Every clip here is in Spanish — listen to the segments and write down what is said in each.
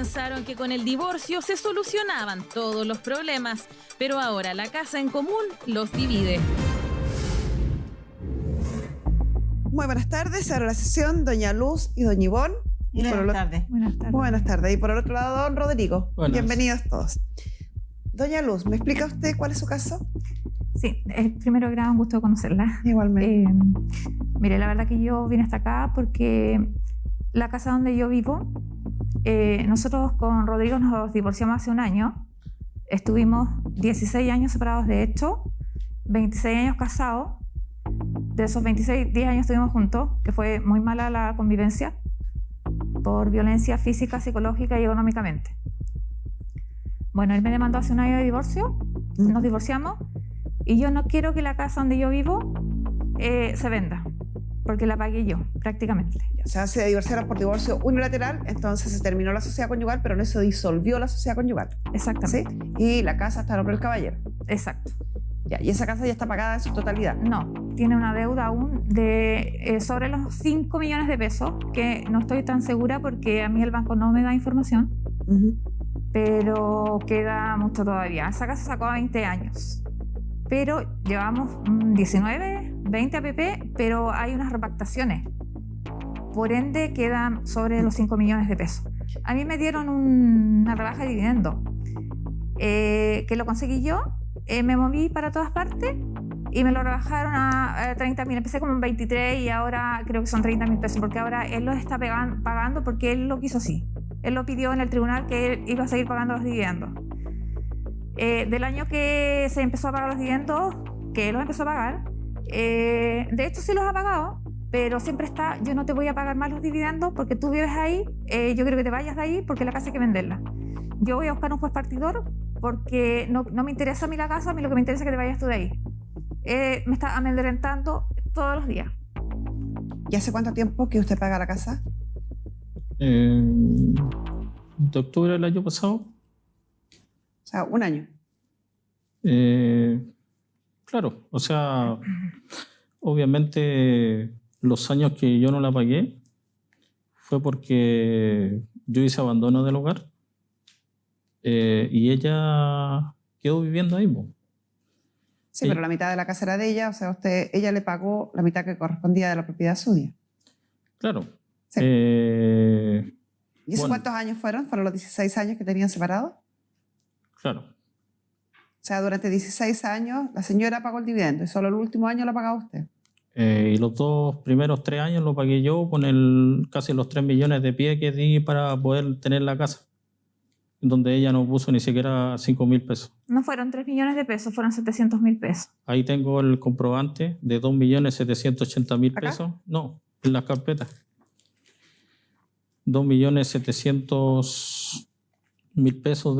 pensaron que con el divorcio se solucionaban todos los problemas, pero ahora la casa en común los divide. Muy buenas tardes, ahora la sesión, doña Luz y doña Ivonne. Buenas tardes. Buenas tardes. Y por el otro lado, don Rodrigo. Buenas. Bienvenidos todos. Doña Luz, ¿me explica usted cuál es su caso? Sí, primero que nada, un gusto conocerla. Igualmente. Mire, la verdad que yo vine hasta acá porque la casa donde yo vivo, nosotros con Rodrigo nos divorciamos hace un año. Estuvimos 16 años separados de hecho, 26 años casados. De esos 26, 10 años estuvimos juntos, que fue muy mala la convivencia por violencia física, psicológica y económicamente. Bueno, él me demandó hace un año de divorcio, nos divorciamos y yo no quiero que la casa donde yo vivo se venda, porque la pagué yo, prácticamente. O sea, se divorciaron por divorcio unilateral, entonces se terminó la sociedad conyugal, pero no se disolvió la sociedad conyugal. Exactamente. ¿Sí? Y la casa está a nombre del caballero. Exacto. Ya, y esa casa ya está pagada en su totalidad. No, tiene una deuda aún de sobre los 5 millones de pesos, que no estoy tan segura porque a mí el banco no me da información, pero queda mucho todavía. Esa casa sacó a 20 años, pero llevamos 19, 20 APP, pero hay unas repactaciones. Por ende, quedan sobre los 5 millones de pesos. A mí me dieron una rebaja de dividendo, que lo conseguí yo. Me moví para todas partes y me lo rebajaron a 30.000. Empecé como en 23 y ahora creo que son 30.000 pesos, porque ahora él los está pagando porque él lo quiso así. Él lo pidió en el tribunal que él iba a seguir pagando los dividendos. Del año que se empezó a pagar los dividendos, que él los empezó a pagar, de hecho sí los ha pagado, pero siempre está: yo no te voy a pagar más los dividendos porque tú vives ahí, yo quiero que te vayas de ahí porque la casa hay que venderla. Yo voy a buscar un juez partidor porque no me interesa a mí la casa, a mí lo que me interesa es que te vayas tú de ahí. Me está amedrentando todos los días. ¿Y hace cuánto tiempo que usted paga la casa? De octubre del año pasado. O sea, un año. Claro, o sea, obviamente los años que yo no la pagué fue porque yo hice abandono del hogar. Y ella quedó viviendo ahí. Sí, pero la mitad de la casa era de ella, o sea, ella le pagó la mitad que correspondía de la propiedad suya. Claro. Sí. ¿Y eso Bueno, cuántos años fueron? ¿Fueron los 16 años que tenían separados? Claro. O sea, durante 16 años la señora pagó el dividendo y solo el último año lo pagaba usted. Y los 2 primeros 3 años lo pagué yo con casi los 3 millones de pie que di para poder tener la casa, donde ella no puso ni siquiera 5.000 pesos. No fueron 3 millones de pesos, fueron 700.000 pesos. Ahí tengo el comprobante de 2.780.000 pesos. No, en las carpetas. 2.700.000 pesos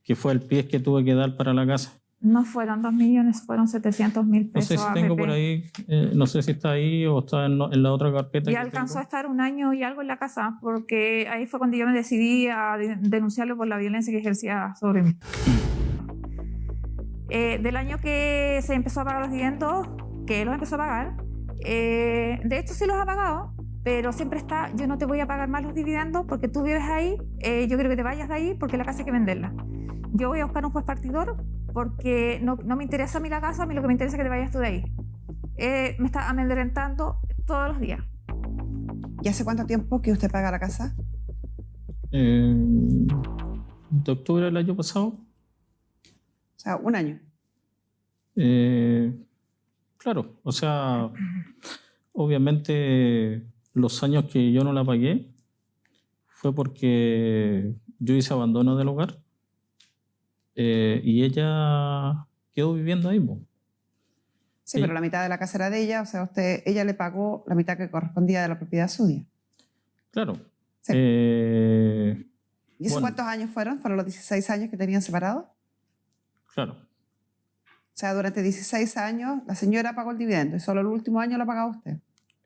que fue el pie que tuve que dar para la casa. No fueron 2 millones, fueron 700.000 No pesos. sé si tengo APP. por ahí, no sé si está ahí o está en la otra carpeta. Y que alcanzó a tengo. estar un año y algo en la casa, porque ahí fue cuando yo me decidí a denunciarlo por la violencia que ejercía sobre mí. Del año que se empezó a pagar los dividendos, que él los empezó a pagar, de hecho sí los ha pagado, pero siempre está: yo no te voy a pagar más los dividendos porque tú vives ahí, yo quiero que te vayas de ahí porque la casa hay que venderla. Yo voy a buscar un juez partidor porque no me interesa a mí la casa, a mí lo que me interesa es que te vayas tú de ahí. Me está amedrentando todos los días. ¿Y hace cuánto tiempo que usted paga la casa? De octubre del año pasado. O sea, un año. Claro, o sea, obviamente los años que yo no la pagué fue porque yo hice abandono del hogar. Y ella quedó viviendo ahí. Sí, Sí. pero la mitad de la casa era de ella, o sea, ella le pagó la mitad que correspondía de la propiedad suya. Claro. Sí. ¿Y eso Bueno. cuántos años fueron? ¿Fueron los 16 años que tenían separados? Claro. O sea, durante 16 años la señora pagó el dividendo y solo el último año lo pagaba usted.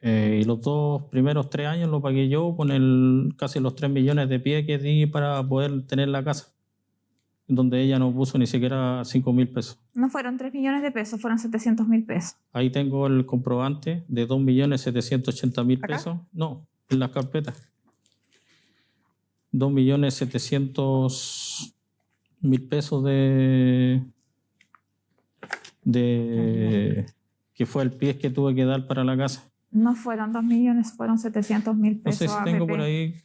Y los 2 primeros 3 años lo pagué yo con casi los 3 millones de pie que di para poder tener la casa, donde ella no puso ni siquiera 5.000 pesos. No fueron 3 millones de pesos, fueron 700.000 pesos. Ahí tengo el comprobante de 2.780.000 ¿Acá? pesos. No, en las carpetas. 2.700.000 pesos que fue el pie que tuve que dar para la casa. No fueron 2 millones, fueron 700.000 No pesos. sé si tengo APP. por ahí,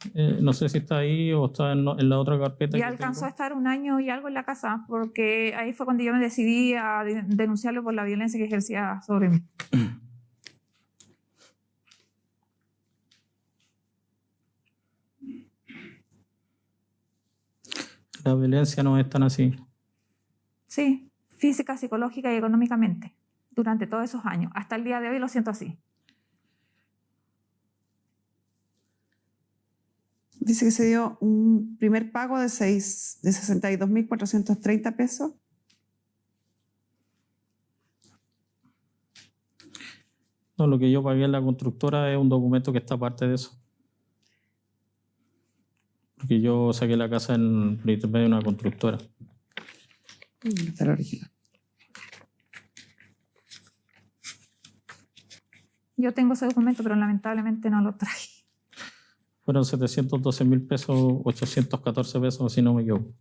no sé si está ahí o está en la otra carpeta. Y que alcanzó a tengo. estar 1 año y algo en la casa, porque ahí fue cuando yo me decidí a denunciarlo por la violencia que ejercía sobre mí. La violencia no es tan así. Sí, física, psicológica y económicamente, durante todos esos años. Hasta el día de hoy lo siento así. Dice que se dio un primer pago de 62.430 pesos. No, lo que yo pagué en la constructora es un documento que está aparte de eso. Porque yo saqué la casa por intermedio de una constructora. Está el original. Yo tengo ese documento, pero lamentablemente no lo traje. Fueron 712.000 pesos, 814 pesos, si no me equivoco.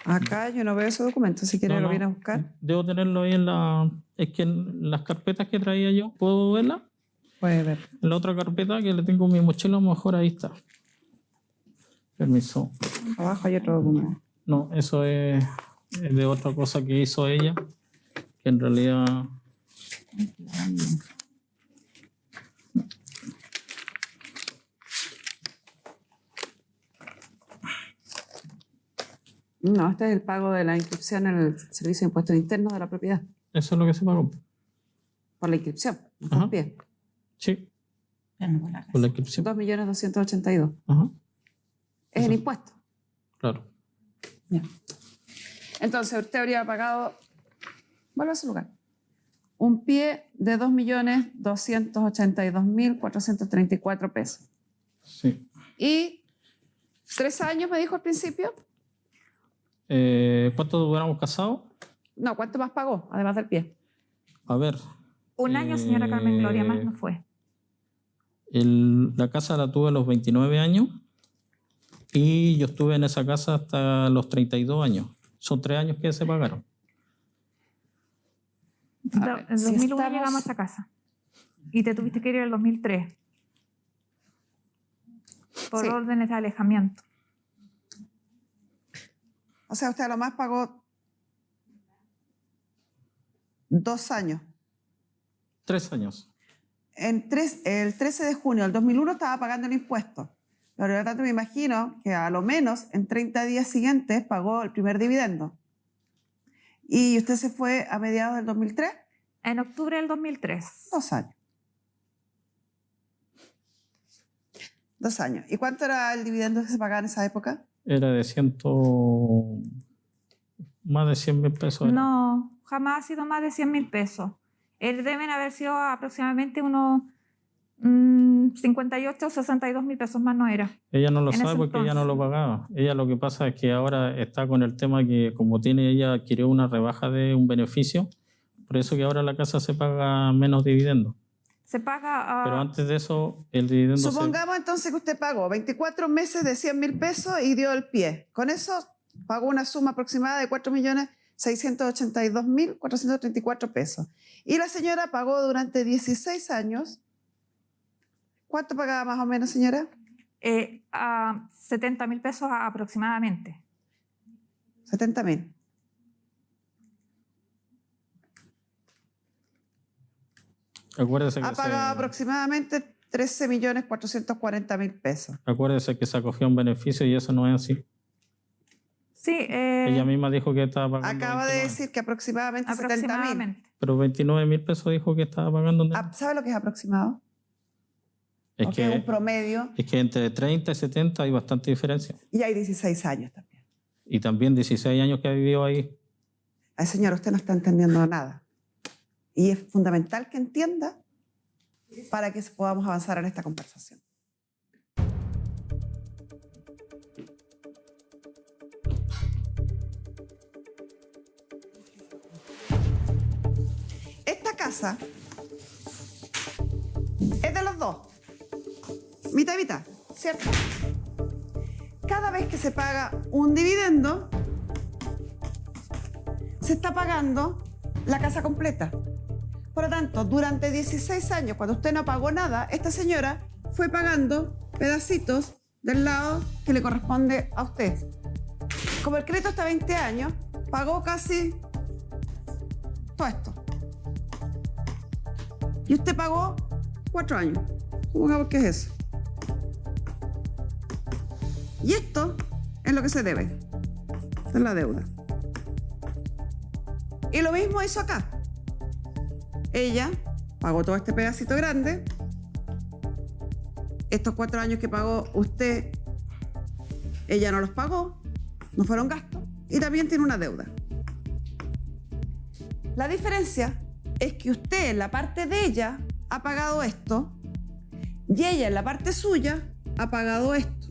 Acá yo no veo ese documento, si quiere No, lo no. viene a buscar. Debo tenerlo ahí Es que en las carpetas que traía yo, ¿puedo verla? Puede ver. En la otra carpeta que le tengo en mi mochila, a lo mejor ahí está. Permiso. Abajo hay otro documento. No, eso es de otra cosa que hizo ella, que en realidad... No, este es el pago de la inscripción en el Servicio de Impuestos Internos de la propiedad. Eso es lo que se pagó. Por la inscripción, no Ajá. por pie. Sí, por la inscripción. 2.282.000. Ajá, Es el Eso. impuesto. claro. Ya. Entonces, usted habría pagado, vuelve a su lugar, un pie de 2.282.434 pesos. Sí. Y 3 años, me dijo al principio. ¿Cuánto duramos casados? No, ¿cuánto más pagó, además del pie? A ver. 1 año, señora Carmen Gloria, más no fue. La casa la tuve a los 29 años y yo estuve en esa casa hasta los 32 años. Son 3 años que se pagaron. A ver, En si 2001 estamos- llegamos a esta casa. Y te tuviste que ir en el 2003. Por Sí. órdenes de alejamiento. O sea, usted a lo más pagó 2 años. 3 años. El 13 de junio del 2001 estaba pagando el impuesto. Pero por lo tanto me imagino que a lo menos en 30 días siguientes pagó el primer dividendo. ¿Y usted se fue a mediados del 2003? En octubre del 2003. 2 años. 2 años. ¿Y cuánto era el dividendo que se pagaba en esa época? Era de más de 100.000 pesos. era. No, jamás ha sido más de 100.000 pesos. Deben haber sido aproximadamente unos 58 o 62.000 pesos, más no era. Ella no lo En sabe ese porque ella no lo entonces. pagaba. Ella lo que pasa es que ahora está con el tema que como ella adquirió una rebaja de un beneficio, por eso que ahora la casa se paga menos dividendo. Se paga... Pero antes de eso, el dividendo Supongamos entonces que usted pagó 24 meses de 100.000 pesos y dio el pie. Con eso pagó una suma aproximada de 4.682.434 pesos. Y la señora pagó durante 16 años. ¿Cuánto pagaba más o menos, señora? 70.000 pesos aproximadamente. 70.000. acuérdese que Ha pagado aproximadamente 13.440.000 pesos. acuérdese que se acogió un beneficio y eso no es así. Sí, Ella misma dijo que estaba pagando Acaba de 29. decir que aproximadamente 70.000. aproximadamente. Pero 29.000 pesos dijo que estaba pagando. ¿Sabe lo que es aproximado? Es Porque es un que, promedio es que entre 30 y 70 hay bastante diferencia. y hay 16 años también. Y también 16 años que ha vivido ahí. Ay, señor, usted no está entendiendo nada. Y es fundamental que entienda para que podamos avanzar en esta conversación. Esta casa es de los dos, mitad y mitad, ¿cierto? Cada vez que se paga un dividendo, se está pagando la casa completa. Por lo tanto, durante 16 años, cuando usted no pagó nada, esta señora fue pagando pedacitos del lado que le corresponde a usted. Como el crédito está 20 años, pagó casi todo esto. Y usted pagó 4 años. Supongamos que es eso. Y esto es lo que se debe. Esta es la deuda. Y lo mismo hizo acá. Ella pagó todo este pedacito grande. Estos 4 años que pagó usted, ella no los pagó, no fueron gastos, y también tiene una deuda. La diferencia es que usted en la parte de ella ha pagado esto y ella en la parte suya ha pagado esto.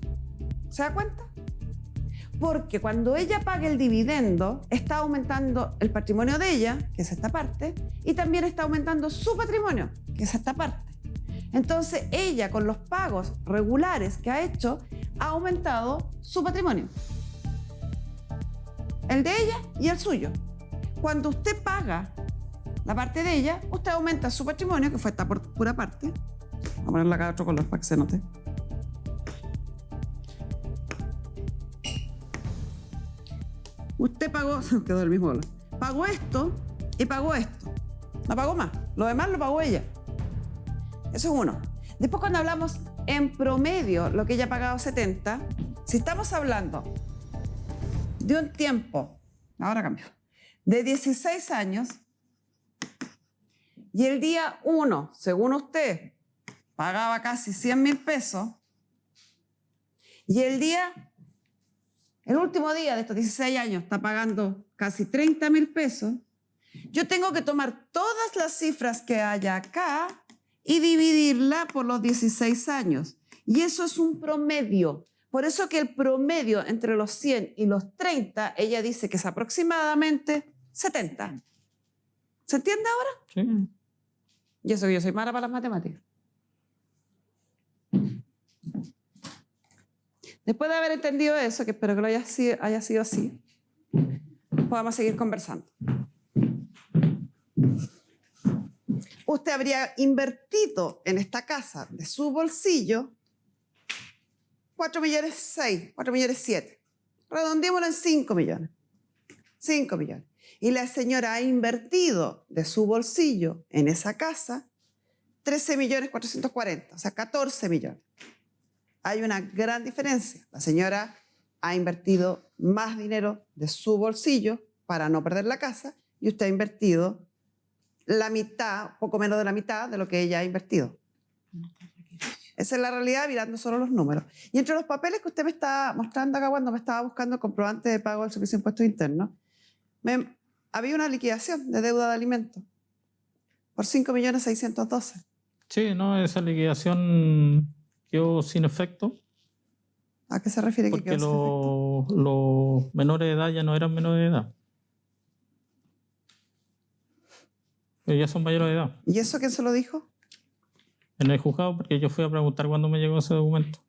¿Se da cuenta? Porque cuando ella paga el dividendo, está aumentando el patrimonio de ella, que es esta parte, y también está aumentando su patrimonio, que es esta parte. Entonces, ella con los pagos regulares que ha hecho, ha aumentado su patrimonio. El de ella y el suyo. Cuando usted paga la parte de ella, usted aumenta su patrimonio, que fue esta pura parte. Vamos a ponerla acá de otro color para que se note. Usted pagó, se quedó el mismo color. Pagó esto y pagó esto. No pagó más. Lo demás lo pagó ella. Eso es uno. Después, cuando hablamos en promedio, lo que ella ha pagado 70, si estamos hablando de un tiempo, ahora cambio, de 16 años, y el día 1, según usted, pagaba casi 100.000 pesos, y el último día de estos 16 años está pagando casi 30.000 pesos, yo tengo que tomar todas las cifras que haya acá y dividirla por los 16 años. Y eso es un promedio. Por eso que el promedio entre los 100 y los 30, ella dice que es aproximadamente 70. ¿Se entiende ahora? Sí. Y eso que yo soy mala para las matemáticas. Después de haber entendido eso, que espero que lo haya sido así, podamos seguir conversando. Usted habría invertido en esta casa de su bolsillo 4.600.000, 4.700.000. Redondémoslo en 5 millones. 5 millones. Y la señora ha invertido de su bolsillo en esa casa 13.440.000, o sea, 14 millones. Hay una gran diferencia. La señora ha invertido más dinero de su bolsillo para no perder la casa y usted ha invertido la mitad, poco menos de la mitad de lo que ella ha invertido. Esa es la realidad mirando solo los números. Y entre los papeles que usted me está mostrando acá cuando me estaba buscando el comprobante de pago del servicio de impuestos internos, había una liquidación de deuda de alimentos por 5.612.000. Sí, no, esa liquidación quedó sin efecto. ¿A qué se refiere? Porque que quedó sin efecto? los menores de edad ya no eran menores de edad. Pero ya son mayores de edad. ¿Y eso quién se lo dijo? En el juzgado, porque yo fui a preguntar cuándo me llegó ese documento.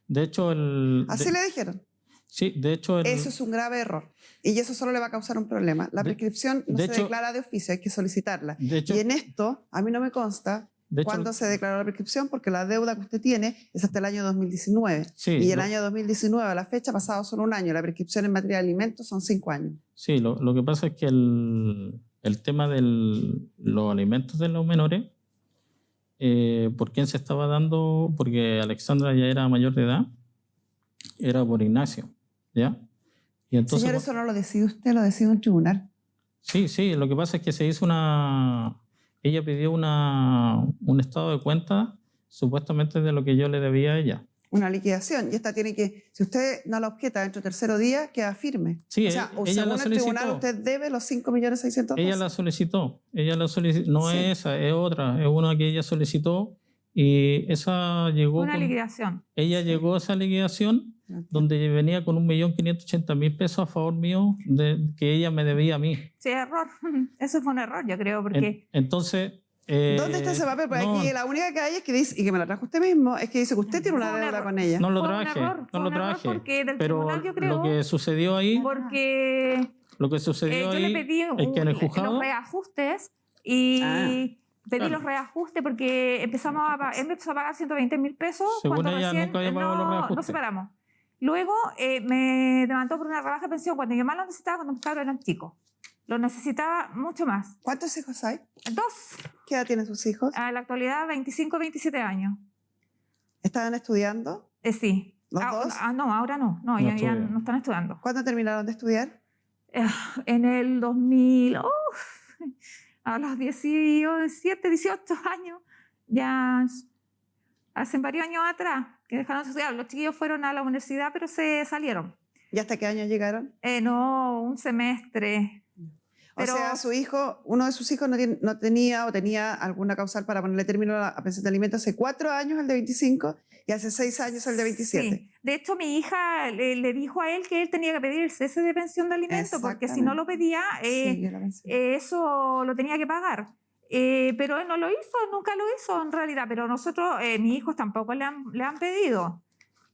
De hecho, ¿Así le dijeron? Sí, de hecho... Eso es un grave error. Y eso solo le va a causar un problema. La prescripción no se declara de oficio, hay que solicitarla. Y en esto, a mí no me consta cuándo se declaró la prescripción, porque la deuda que usted tiene es hasta el año 2019. Sí, y el año 2019, a la fecha, ha pasado solo un año. La prescripción en materia de alimentos son 5 años. Sí, lo que pasa es que el tema de los alimentos de los menores, ¿por quién se estaba dando? Porque Alexandra ya era mayor de edad, era por Ignacio, ¿ya? Y entonces, señor, eso no lo decide usted, lo decide un tribunal. Sí, lo que pasa es que se hizo ella pidió un estado de cuenta supuestamente de lo que yo le debía a ella. una liquidación. Y esta tiene que, si usted no la objeta dentro del tercer día, queda firme. Sí, o sea, ella según la el tribunal, solicitó. usted debe los 5.600.000. Ella la solicitó. No Sí. es esa, es otra. Es una que ella solicitó y esa llegó. Una liquidación. Ella llegó a esa liquidación donde venía con 1.580.000 pesos a favor mío que ella me debía a mí. Sí, error. Eso fue un error, yo creo, porque... Entonces... ¿Dónde está ese papel? Porque aquí la única que hay es que dice, y que me la trajo usted mismo, es que dice que usted tiene una Fue un deuda error. con ella. No lo Fue un traje, error, no fue lo un error traje. porque del Pero tribunal, yo creo, lo que sucedió ahí, porque lo que sucedió yo ahí le pedí es que en el juzgado, los reajustes y pedí claro. los reajustes porque él empezó a pagar 120.000 pesos Según cuando ella, recién nunca había pagado los reajustes. nos separamos. Luego me demandó por una rebaja de pensión cuando yo más lo necesitaba cuando mis cabros eran chicos. Lo necesitaba mucho más. ¿Cuántos hijos hay? 2. ¿Qué edad tienen sus hijos? A la actualidad, 25, 27 años. ¿Estaban estudiando? Sí. ¿Los dos? No, ahora no. No, No ya estudian. no están estudiando. ¿Cuándo terminaron de estudiar? En el 2000, a los 17, 18 años, ya hace varios años atrás, que dejaron de estudiar. Los chiquillos fueron a la universidad, pero se salieron. ¿Y hasta qué año llegaron? No, un semestre. Pero, o sea, su hijo, uno de sus hijos no tenía o tenía alguna causal para ponerle término a la pensión de alimentos hace 4 años, el de 25, y hace 6 años, el de 27. Sí. De hecho, mi hija le dijo a él que él tenía que pedir el cese de pensión de alimentos, porque si no lo pedía, Sigue la pensión. eso lo tenía que pagar. Pero él no lo hizo, nunca lo hizo en realidad. Pero nosotros, mis hijos tampoco le han pedido.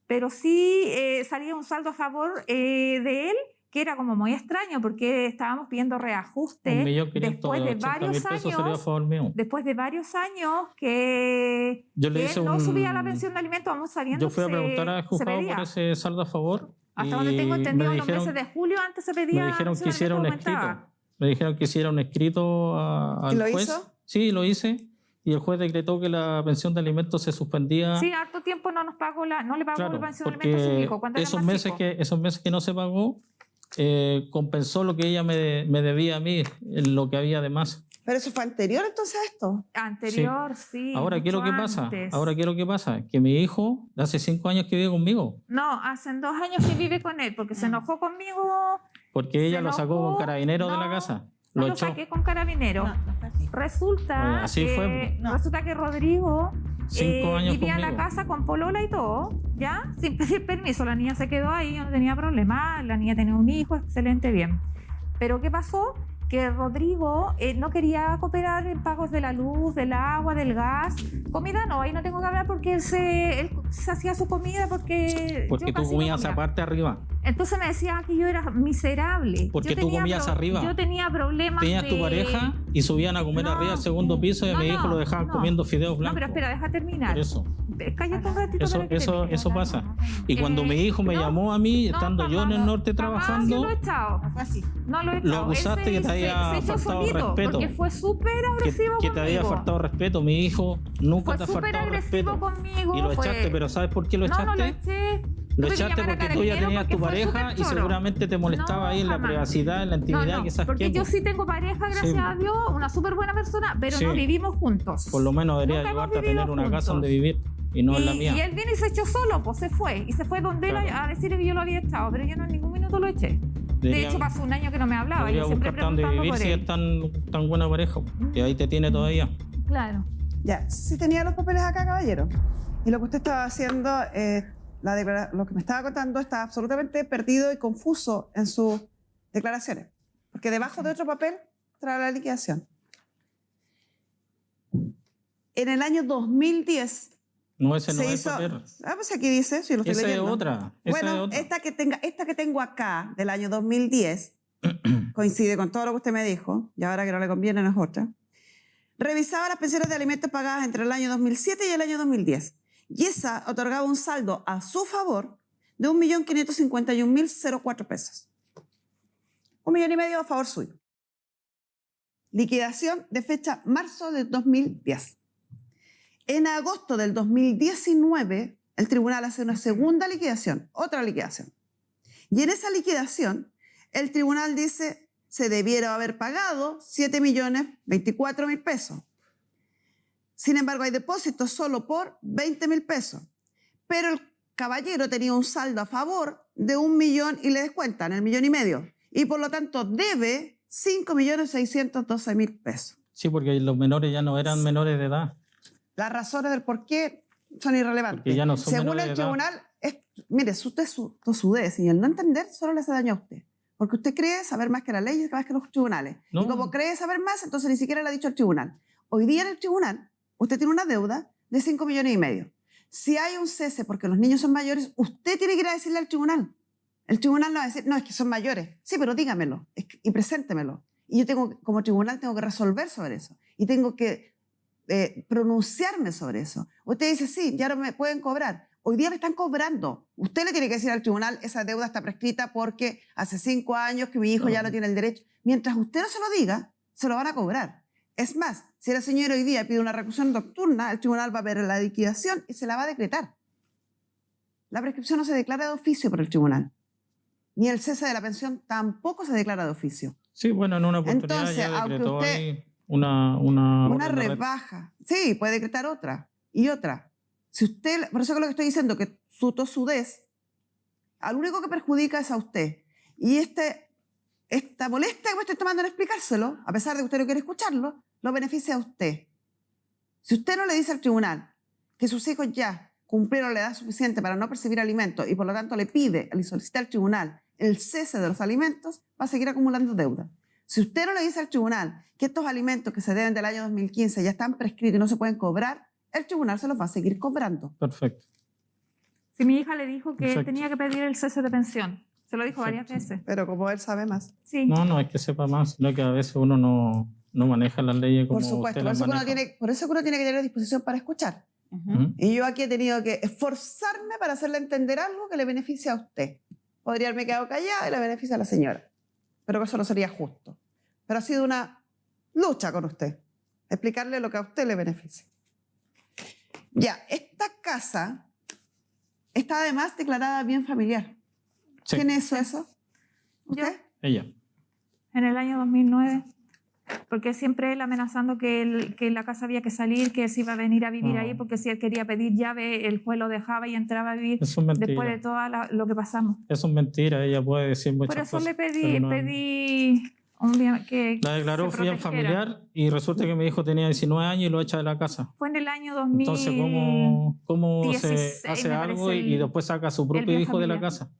Pero sí salía un saldo a favor de él, que era como muy extraño, porque estábamos pidiendo reajuste después de varios años. Después de varios años que él no subía la pensión de alimentos, vamos sabiendo. Yo fui a preguntar al juzgado por ese saldo a favor. Hasta donde tengo entendido, en los meses de julio antes se pedía. Me dijeron que hiciera un escrito. Me dijeron que hiciera un escrito al juez. ¿Lo hizo? Sí, lo hice. Y el juez decretó que la pensión de alimentos se suspendía. Sí, harto tiempo no le pagó la pensión de alimentos a su hijo. Esos meses que no se pagó, compensó lo que ella me debía a mí, lo que había de más. ¿Pero eso fue anterior entonces a esto? Anterior, sí. Ahora, ¿qué es lo que pasa? Antes. Ahora, ¿qué es lo que pasa? Que mi hijo hace 5 años que vive conmigo. No, hace 2 años que vive con él, porque se enojó conmigo. Porque ella lo sacó con carabineros de la casa. No lo saqué con carabineros. Resulta que Rodrigo 5 años vivía en la casa con polola y todo, ¿ya? Sin pedir permiso. La niña se quedó ahí, yo no tenía problema. La niña tenía un hijo, excelente, bien. Pero ¿qué pasó? Que Rodrigo no quería cooperar en pagos de la luz, del agua, del gas. Comida no, ahí no tengo que hablar porque él se hacía su comida porque tú comías aparte arriba. Entonces me decía que yo era miserable. Porque tú comías arriba. Yo tenía problemas. Tenías tu pareja y subían a comer arriba al segundo piso y a mi hijo lo dejaban comiendo fideos blancos. No, pero espera, deja terminar. Por eso. Cállate un ratito. Eso pasa. Y cuando mi hijo me llamó a mí, estando yo en el norte trabajando, no lo he echado. No lo he echado. Lo acusaste que te había faltado respeto. Porque fue súper agresivo conmigo. Que te había faltado respeto. Mi hijo nunca te ha faltado respeto. Conmigo, y lo echaste, pero ¿sabes por qué lo echaste? No lo eché. Lo echaste porque tú ya tenías tu pareja y seguramente te molestaba ahí en la privacidad, en la intimidad, quizás. Porque yo sí tengo pareja, gracias a Dios, una súper buena persona, pero no vivimos juntos. Por lo menos debería ayudarte a tener una casa donde vivir y no en la mía. Y él viene y se echó solo, pues se fue. Y se fue donde él a decirle que yo lo había echado, pero yo no en ningún minuto lo eché. De hecho, pasó un año que no me hablaba. Debería Yo siempre buscarte donde vivir si es tan buena pareja, que ahí te tiene todavía. Claro. Ya, sí tenía los papeles acá, caballero. Y lo que usted estaba haciendo, lo que me estaba contando, está absolutamente perdido y confuso en sus declaraciones. Porque debajo de otro papel trae la liquidación. En el año 2010... No, ese no se es hizo, papel. Pues aquí dice, si lo estoy esa leyendo. Es otra. Bueno, esta que tengo acá, del año 2010, coincide con todo lo que usted me dijo, y ahora que no le conviene no es otra. Revisaba las pensiones de alimentos pagadas entre el año 2007 y el año 2010. Y esa otorgaba un saldo a su favor de 1.551.004 pesos. 1,5 millones a favor suyo. Liquidación de fecha marzo de 2010. En agosto del 2019, el tribunal hace una segunda liquidación, otra liquidación. Y en esa liquidación, el tribunal dice se debiera haber pagado 7.024.000 pesos. Sin embargo, hay depósitos solo por 20.000 pesos. Pero caballero tenía un saldo a favor de 1 millón y le descuentan el 1,5 millones. Y por lo tanto debe 5.612.000 pesos. Sí, porque los menores ya no eran menores de edad. Las razones del por qué son irrelevantes. Porque ya no son Según menores el de edad. tribunal, mire, usted es su sudez y el no entender solo le hace daño a usted. Porque usted cree saber más que la ley y más que los tribunales. No. Y como cree saber más, entonces ni siquiera le ha dicho al tribunal. Hoy día en el tribunal, usted tiene una deuda de 5,5 millones. Si hay un cese porque los niños son mayores, usted tiene que ir a decirle al tribunal. El tribunal no va a decir, no, es que son mayores. Sí, pero dígamelo y preséntemelo. Y yo como tribunal tengo que resolver sobre eso. Y tengo que pronunciarme sobre eso. Usted dice, sí, ya no me pueden cobrar. Hoy día le están cobrando. Usted le tiene que decir al tribunal, esa deuda está prescrita porque hace 5 años que mi hijo ya no tiene el derecho. Mientras usted no se lo diga, se lo van a cobrar. Es más, si la señora hoy día pide una reclusión nocturna, el tribunal va a ver la liquidación y se la va a decretar. La prescripción no se declara de oficio por el tribunal. Ni el cese de la pensión tampoco se declara de oficio. Sí, bueno, en una oportunidad Entonces, ya aunque decretó usted- ahí una orden de rebaja. Sí, puede decretar otra y otra. Si usted, por eso es lo que estoy diciendo, que su tosudez, al único que perjudica es a usted. Y esta molestia que me estoy tomando en explicárselo, a pesar de que usted no quiere escucharlo, lo beneficia a usted. Si usted no le dice al tribunal que sus hijos ya cumplieron la edad suficiente para no percibir alimentos y por lo tanto le solicita al tribunal el cese de los alimentos, va a seguir acumulando deuda. Si usted no le dice al tribunal que estos alimentos que se deben del año 2015 ya están prescritos y no se pueden cobrar, el tribunal se los va a seguir cobrando. Perfecto. Si mi hija le dijo que Perfecto. tenía que pedir el cese de pensión, se lo dijo varias Perfecto. veces. Pero como él sabe más. Sí. No es que sepa más, sino que a veces uno no maneja las leyes como Por supuesto, usted por las eso, maneja. por eso uno tiene que tener disposición para escuchar. Ujú. Y yo aquí he tenido que esforzarme para hacerle entender algo que le beneficie a usted. Podría haberme quedado callada y le beneficia a la señora. Pero eso no sería justo. Pero ha sido una lucha con usted. Explicarle lo que a usted le beneficia. Ya, esta casa está además declarada bien familiar. Sí, ¿Quién hizo eso? ¿Usted? Yo. ella. En el año 2009, porque siempre él amenazando que la casa había que salir, que él se iba a venir a vivir No. ahí, porque si él quería pedir llave, el juez lo dejaba y entraba a vivir Eso es mentira. después de todo lo que pasamos. Eso es mentira, ella puede decir muchas Por eso cosas. le pedí pero no- un día que La declaró se bien protegiera. familiar y resulta que mi hijo tenía 19 años y lo echa de la casa. Fue en el año 2000. Entonces, ¿cómo se 16, hace me algo parece y después saca a su propio bien hijo de la familiar. casa?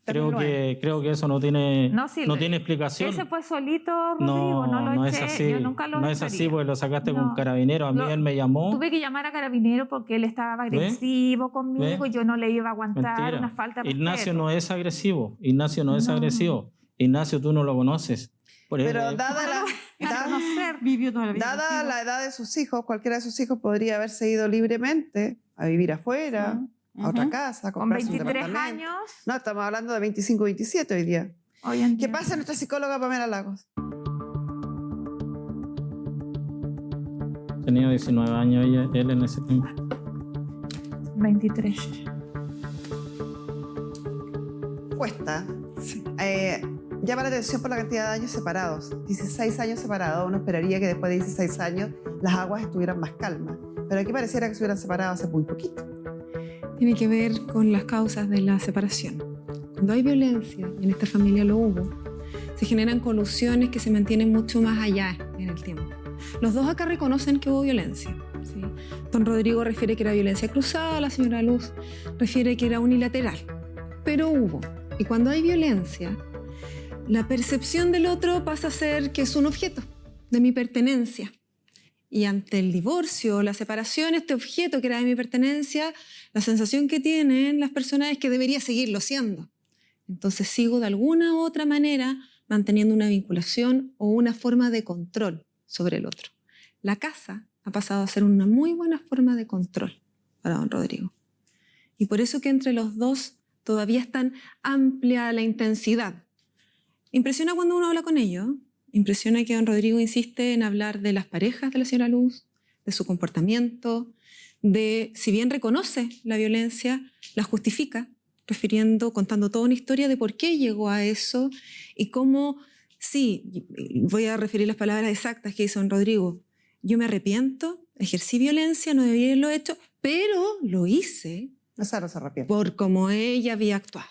Creo 2009. que eso no tiene, No, sí, tiene explicación. Él se fue solito, Rodrigo, no lo no eché. es así. Yo nunca lo No es así echaría. porque lo sacaste con No. un carabinero. A mí él me llamó. Tuve que llamar a carabinero porque él estaba agresivo conmigo ¿Ve? y yo no le iba a aguantar Mentira. una falta de Ignacio respeto. no es agresivo. Ignacio no es No. agresivo. Ignacio, tú no lo conoces. Pero dada Conocer. Vivió toda la vida. dada contigo. la edad de sus hijos, cualquiera de sus hijos podría haberse ido libremente a vivir afuera, a otra Ujú. casa, a Con comprarse un 23 departamento. años, No, estamos hablando de 25, 27 hoy día. hoy en ¿Qué día. pasa nuestra psicóloga Pamela Lagos? Tenía 19 años él en ese tiempo. 23. Cuesta. Llama la atención por la cantidad de años separados. 16 años separados. Uno esperaría que después de 16 años las aguas estuvieran más calmas. Pero aquí pareciera que se hubieran separado hace muy poquito. Tiene que ver con las causas de la separación. Cuando hay violencia, y en esta familia lo hubo, se generan colusiones que se mantienen mucho más allá en el tiempo. Los dos acá reconocen que hubo violencia. ¿Sí? Don Rodrigo refiere que era violencia cruzada, la señora Luz refiere que era unilateral. Pero hubo. Y cuando hay violencia, la percepción del otro pasa a ser que es un objeto de mi pertenencia. Y ante el divorcio, la separación, este objeto que era de mi pertenencia, la sensación que tienen las personas es que debería seguirlo siendo. Entonces sigo de alguna u otra manera manteniendo una vinculación o una forma de control sobre el otro. La casa ha pasado a ser una muy buena forma de control para don Rodrigo. Y por eso que entre los dos todavía es tan amplia la intensidad. Impresiona cuando uno habla con ellos. Impresiona que don Rodrigo insiste en hablar de las parejas de la señora Luz, de su comportamiento, de, si bien reconoce la violencia, la justifica, contando toda una historia de por qué llegó a eso y cómo, sí, voy a referir las palabras exactas que hizo don Rodrigo, yo me arrepiento, ejercí violencia, no debía haberlo hecho, pero lo hice Esa no se arrepiente. por cómo ella había actuado.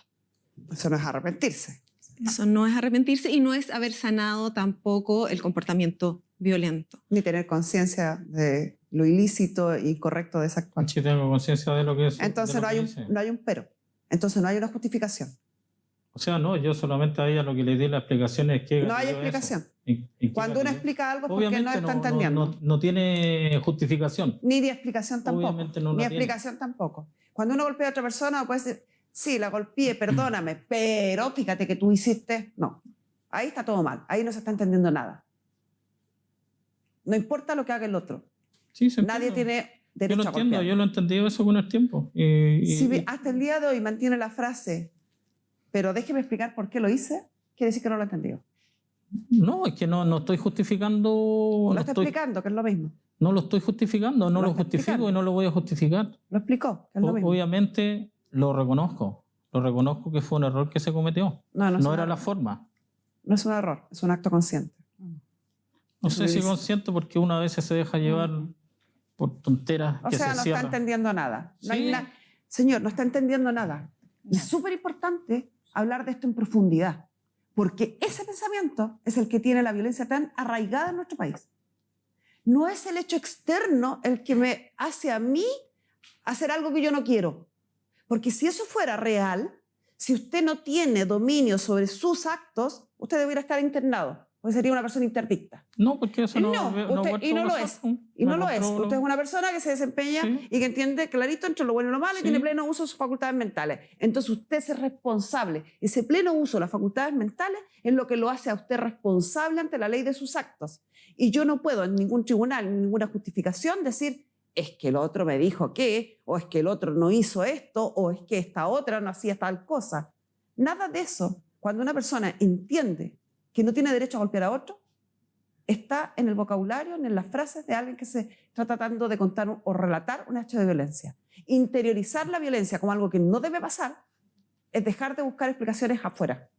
Eso no es arrepentirse. Eso no es arrepentirse y no es haber sanado tampoco el comportamiento violento. Ni tener conciencia de lo ilícito e incorrecto de esa actuación. Si tengo conciencia de lo que es. Entonces de lo no que hay, hice. no hay un pero. Entonces no hay una justificación. O sea, no, yo solamente a ella lo que le di la explicación es que... No hay gatilló explicación. eso. ¿En qué Cuando uno gatilló? explica algo es porque Obviamente no está entendiendo. no tiene justificación. Ni de explicación tampoco. Obviamente no Ni la tiene. explicación tampoco. Cuando uno golpea a otra persona, puede decir, sí, la golpeé, perdóname, pero fíjate que tú hiciste... No, ahí está todo mal. Ahí no se está entendiendo nada. No importa lo que haga el otro. Sí, se Nadie entiende. tiene Yo derecho lo a entiendo, golpear. yo lo he entendido eso con el tiempo. Si hasta el día de hoy mantiene la frase, pero déjeme explicar por qué lo hice, quiere decir que no lo he entendido. No, es que no estoy justificando. Lo No, está estoy, explicando, que es lo mismo. no lo estoy justificando, no Lo lo está justifico explicando. y no lo voy a justificar. Lo explicó, que es lo mismo. Obviamente lo reconozco. Lo reconozco que fue un error que se cometió. No, es No un era la error. forma. No es un error, es un acto consciente. No Eso sé si dice. consciente porque una vez se deja llevar por tonteras O que sea, se no está cierran. entendiendo nada. No hay Sí. Señor, no está entendiendo nada. Y es súper importante hablar de esto en profundidad, porque ese pensamiento es el que tiene la violencia tan arraigada en nuestro país. No es el hecho externo el que me hace a mí hacer algo que yo no quiero. Porque si eso fuera real, si usted no tiene dominio sobre sus actos, usted debería estar internado, porque sería una persona interdicta. No, porque eso no, No, no usted- y no lo es. Y no lo es. controlo. Usted es una persona que se desempeña Sí. y que entiende clarito entre lo bueno y lo malo y Sí. tiene pleno uso de sus facultades mentales. Entonces usted es responsable. Ese pleno uso de las facultades mentales es lo que lo hace a usted responsable ante la ley de sus actos. Y yo no puedo en ningún tribunal, en ninguna justificación decir es que el otro me dijo que, o es que el otro no hizo esto, o es que esta otra no hacía tal cosa. Nada de eso. Cuando una persona entiende que no tiene derecho a golpear a otro, está en el vocabulario, en las frases de alguien que se está tratando de contar o relatar un hecho de violencia. Interiorizar la violencia como algo que no debe pasar es dejar de buscar explicaciones afuera.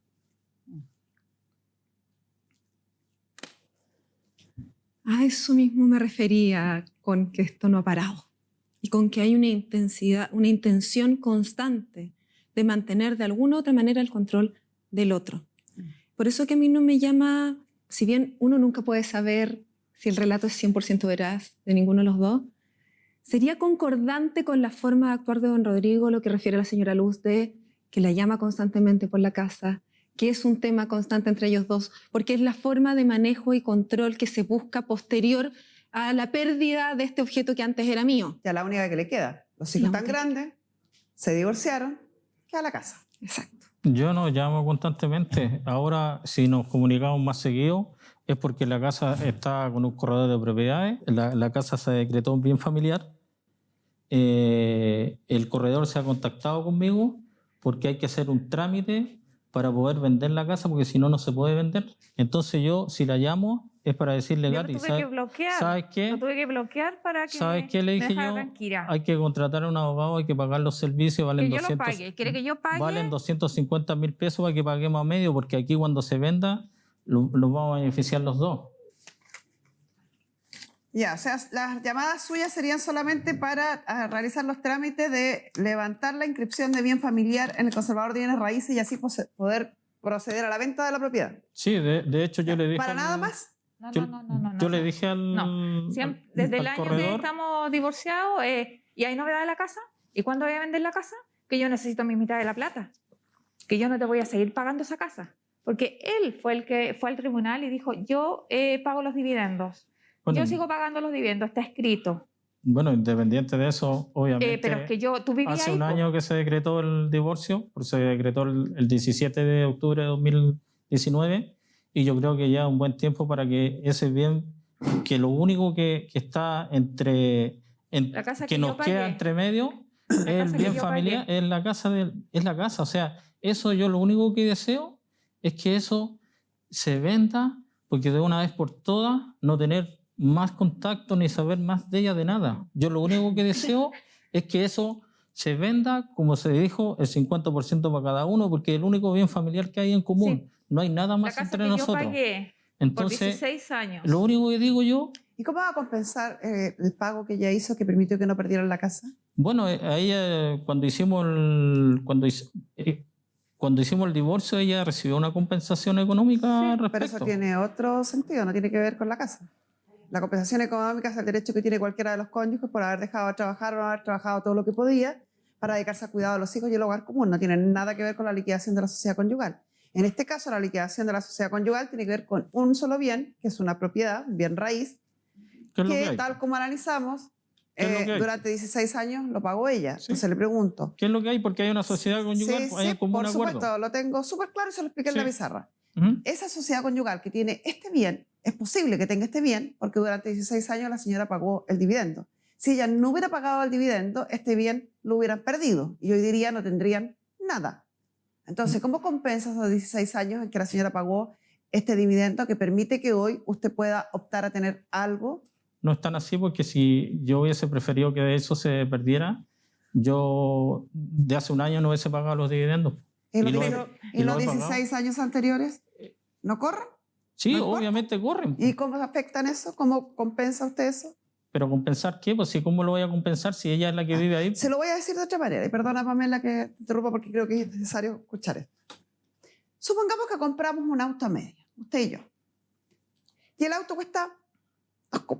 A eso mismo me refería con que esto no ha parado y con que hay una intención constante de mantener de alguna u otra manera el control del otro. Por eso que a mí no me llama, si bien uno nunca puede saber si el relato es 100% veraz de ninguno de los dos, sería concordante con la forma de actuar de don Rodrigo lo que refiere a la señora Luz de que la llama constantemente por la casa, que es un tema constante entre ellos dos, porque es la forma de manejo y control que se busca posterior a la pérdida de este objeto que antes era mío. Ya la única que le queda. Los hijos La tan única. grandes, se divorciaron, queda la casa. Exacto. Yo no llamo constantemente. Ahora, si nos comunicamos más seguido, es porque la casa está con un corredor de propiedades. La casa se decretó bien familiar. El corredor se ha contactado conmigo porque hay que hacer un trámite para poder vender la casa, porque si no, no se puede vender. Entonces yo, si la llamo, es para decirle, Yo Gati, lo tuve que bloquear. ¿sabes qué? Lo tuve que bloquear para que ¿Sabes qué le me dije dejara yo? tranquila. Hay que contratar a un abogado, hay que pagar los servicios, Que valen yo lo 200, pague. ¿Quiere que yo pague? valen 250.000 pesos para que paguemos a medio, porque aquí cuando se venda, los vamos a beneficiar los dos. Ya, o sea, las llamadas suyas serían solamente para realizar los trámites de levantar la inscripción de bien familiar en el conservador de bienes raíces y así poder proceder a la venta de la propiedad. Sí, de hecho yo le dije... ¿Para al- nada más? No, Yo, no. yo le dije al... No. Siempre, desde el al año que corredor, estamos divorciados y hay novedad de la casa, ¿y cuándo voy a vender la casa? Que yo necesito mi mitad de la plata. Que yo no te voy a seguir pagando esa casa. Porque él fue el que fue al tribunal y dijo, yo pago los dividendos. bueno, Yo sigo pagando los dividendos, está escrito. Bueno, independiente de eso, obviamente... Pero es que tú vivías Hace ahí. un po. año que se decretó el divorcio, porque se decretó el 17 de octubre de 2019, y yo creo que ya es un buen tiempo para que ese bien, que lo único que está La casa que que nos yo queda pagué. entre medio, es casa el que bien yo familiar, pagué. es la casa. O sea, eso yo lo único que deseo es que eso se venda, porque de una vez por todas no tener más contacto ni saber más de ella de nada. Yo lo único que deseo es que eso se venda, como se dijo, el 50% para cada uno, porque es el único bien familiar que hay en común. Sí. No hay nada La más casa entre que yo nosotros. pagué por Entonces, 16 años. lo único que digo yo ¿Y cómo va a compensar el pago que ella hizo que permitió que no perdieran la casa? Bueno, a ella cuando hicimos el divorcio, ella recibió una compensación económica al respecto. Pero eso tiene otro sentido, no tiene que ver con la casa. La compensación económica es el derecho que tiene cualquiera de los cónyuges por haber dejado de trabajar o no haber trabajado todo lo que podía para dedicarse al cuidado de los hijos y el hogar común. No tiene nada que ver con la liquidación de la sociedad conyugal. En este caso, la liquidación de la sociedad conyugal tiene que ver con un solo bien, que es una propiedad, un bien raíz, que tal como analizamos, durante 16 años lo pagó ella. Sí. Entonces le pregunto. ¿Qué es lo que hay? Porque hay una sociedad conyugal, Sí, hay un común por acuerdo. supuesto, lo tengo súper claro y se lo expliqué en la pizarra. Uh-huh. Esa sociedad conyugal que tiene este bien, es posible que tenga este bien porque durante 16 años la señora pagó el dividendo. Si ella no hubiera pagado el dividendo, este bien lo hubieran perdido y hoy diría no tendrían nada. Entonces, ¿cómo compensa esos 16 años en que la señora pagó este dividendo que permite que hoy usted pueda optar a tener algo? No es tan así, porque si yo hubiese preferido que eso se perdiera, yo de hace un año no hubiese pagado los dividendos. ¿Y los lo he 16 años anteriores no corren? Sí, ¿No obviamente corren. ¿Y cómo afectan eso? ¿Cómo compensa usted eso? ¿Pero compensar qué? Pues sí, ¿cómo lo voy a compensar si ella es la que vive ahí? Se lo voy a decir de otra manera. Y perdona, Pamela, que te interrumpa porque creo que es necesario escuchar esto. Supongamos que compramos un auto a media, usted y yo. Y el auto cuesta,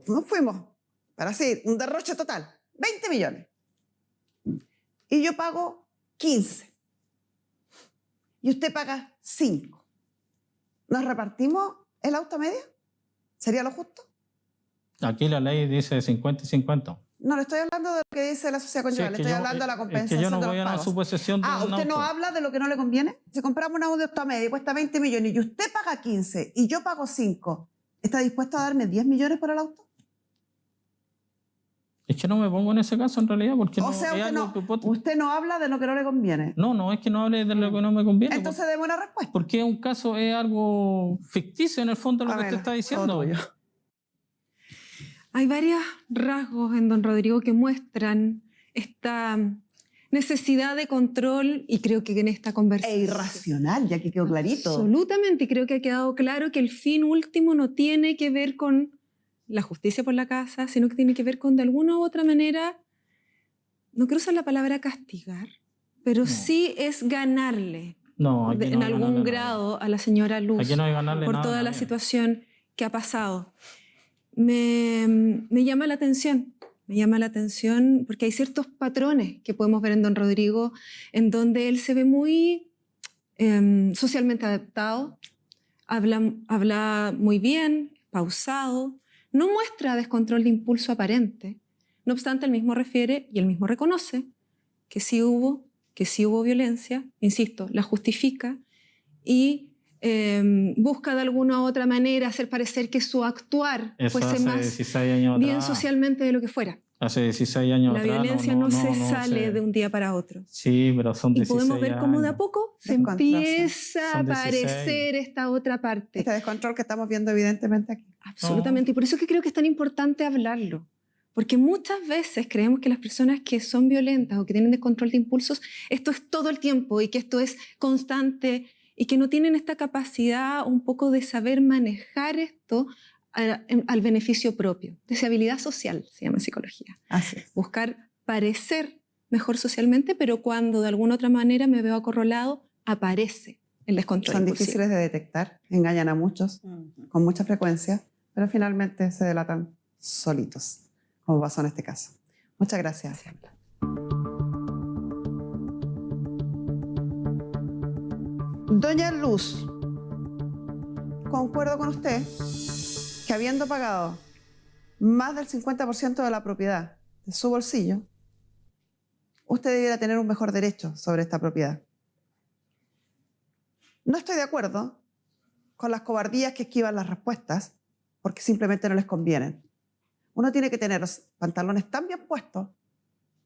nos fuimos, para así, un derroche total, 20 millones. Y yo pago 15. Y usted paga 5. ¿Nos repartimos el auto a media? ¿Sería lo justo? Aquí la ley dice 50 y 50. No, le estoy hablando de lo que dice la sociedad conyugal, Sí, le estoy hablando de la compensación es que yo no de voy los a una pagos. suposición de un ¿usted no auto. habla de lo que no le conviene? Si compramos un auto a media y cuesta 20 millones y usted paga 15 y yo pago 5, ¿está dispuesto a darme 10 millones por el auto? Es que no me pongo en ese caso en realidad, porque O sea, es usted no habla de lo que no le conviene. No, es que no hable de lo que no me conviene. Entonces deme una respuesta. Porque un caso es algo ficticio en el fondo lo que usted está diciendo. Hay varios rasgos en don Rodrigo que muestran esta necesidad de control y creo que en esta conversación... Es irracional, ya que quedó clarito. Absolutamente, y creo que ha quedado claro que el fin último no tiene que ver con la justicia por la casa, sino que tiene que ver con de alguna u otra manera, no quiero usar la palabra castigar, pero sí es ganarle en algún grado a la señora Luz aquí no hay ganarle por nada, toda la nadie. situación que ha pasado. Me llama la atención porque hay ciertos patrones que podemos ver en don Rodrigo en donde él se ve muy socialmente adaptado, habla muy bien, pausado, no muestra descontrol de impulso aparente. No obstante, él mismo refiere y él mismo reconoce que sí hubo violencia, insisto, la justifica y busca de alguna u otra manera hacer parecer que su actuar fuese más bien socialmente de lo que fuera. Hace 16 años la atrás. violencia no se sale de un día para otro. Sí, pero son 16 Y podemos ver cómo de a poco se empieza a Son 16. aparecer esta otra parte. Este descontrol que estamos viendo evidentemente aquí. Absolutamente. Y por eso es que creo que es tan importante hablarlo. Porque muchas veces creemos que las personas que son violentas o que tienen descontrol de impulsos, esto es todo el tiempo y que esto es constante y que no tienen esta capacidad un poco de saber manejar esto al beneficio propio. Deshabilidad social se llama en psicología. Así es. Buscar parecer mejor socialmente, pero cuando de alguna otra manera me veo acorralado, aparece el descontrol Son impulsivo. difíciles de detectar, engañan a muchos con mucha frecuencia, pero finalmente se delatan solitos, como pasó en este caso. Muchas gracias. Doña Luz, concuerdo con usted que habiendo pagado más del 50% de la propiedad de su bolsillo, usted debiera tener un mejor derecho sobre esta propiedad. No estoy de acuerdo con las cobardías que esquivan las respuestas porque simplemente no les convienen. Uno tiene que tener los pantalones tan bien puestos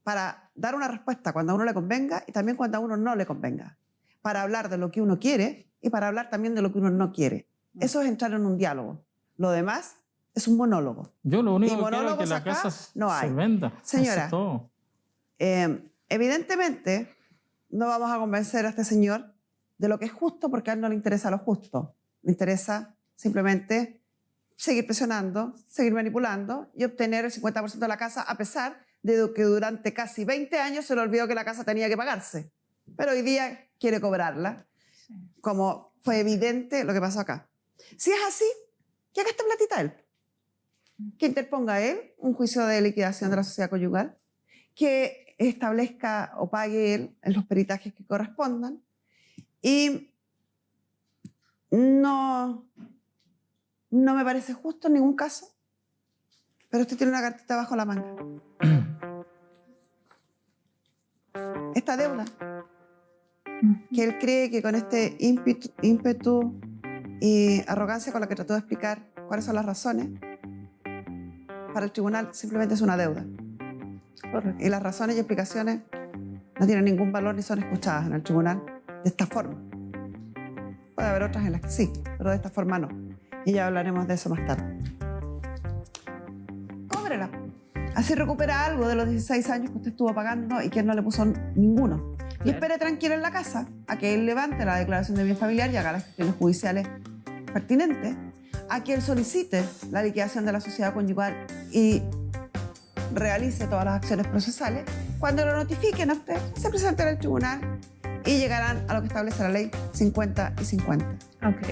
para dar una respuesta cuando a uno le convenga y también cuando a uno no le convenga. Para hablar de lo que uno quiere y para hablar también de lo que uno no quiere. Eso es entrar en un diálogo. Lo demás es un monólogo. Yo lo único Y que quiero es que la monólogos casa acá no hay. se venda. Señora, Eso es todo. Evidentemente no vamos a convencer a este señor de lo que es justo porque a él no le interesa lo justo. Le interesa simplemente seguir presionando, seguir manipulando y obtener el 50% de la casa, a pesar de que durante casi 20 años se le olvidó que la casa tenía que pagarse. Pero hoy día quiere cobrarla, como fue evidente lo que pasó acá. Si es así, que haga esta platita él. Que interponga él un juicio de liquidación de la sociedad conyugal, que establezca o pague él en los peritajes que correspondan, y no me parece justo en ningún caso, pero usted tiene una cartita bajo la manga. Esta deuda, que él cree que con este ímpetu y arrogancia con la que trató de explicar cuáles son las razones, para el tribunal simplemente es una deuda. Correcto. Y las razones y explicaciones no tienen ningún valor ni son escuchadas en el tribunal de esta forma. Puede haber otras en las que sí, pero de esta forma no. Y ya hablaremos de eso más tarde. Cóbrela. Así recupera algo de los 16 años que usted estuvo pagando y que él no le puso ninguno. Y espere tranquilo en la casa a que él levante la declaración de bien familiar y haga las gestiones judiciales pertinentes, a que él solicite la liquidación de la sociedad conyugal y realice todas las acciones procesales. Cuando lo notifiquen a usted, se presentará al tribunal y llegarán a lo que establece la ley 50 y 50. Ok.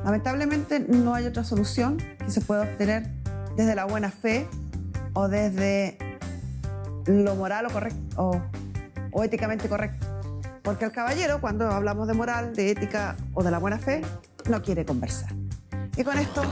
Lamentablemente no hay otra solución que se pueda obtener desde la buena fe o desde lo moral o correcto o éticamente correcto. Porque el caballero, cuando hablamos de moral, de ética o de la buena fe, no quiere conversar. Y con esto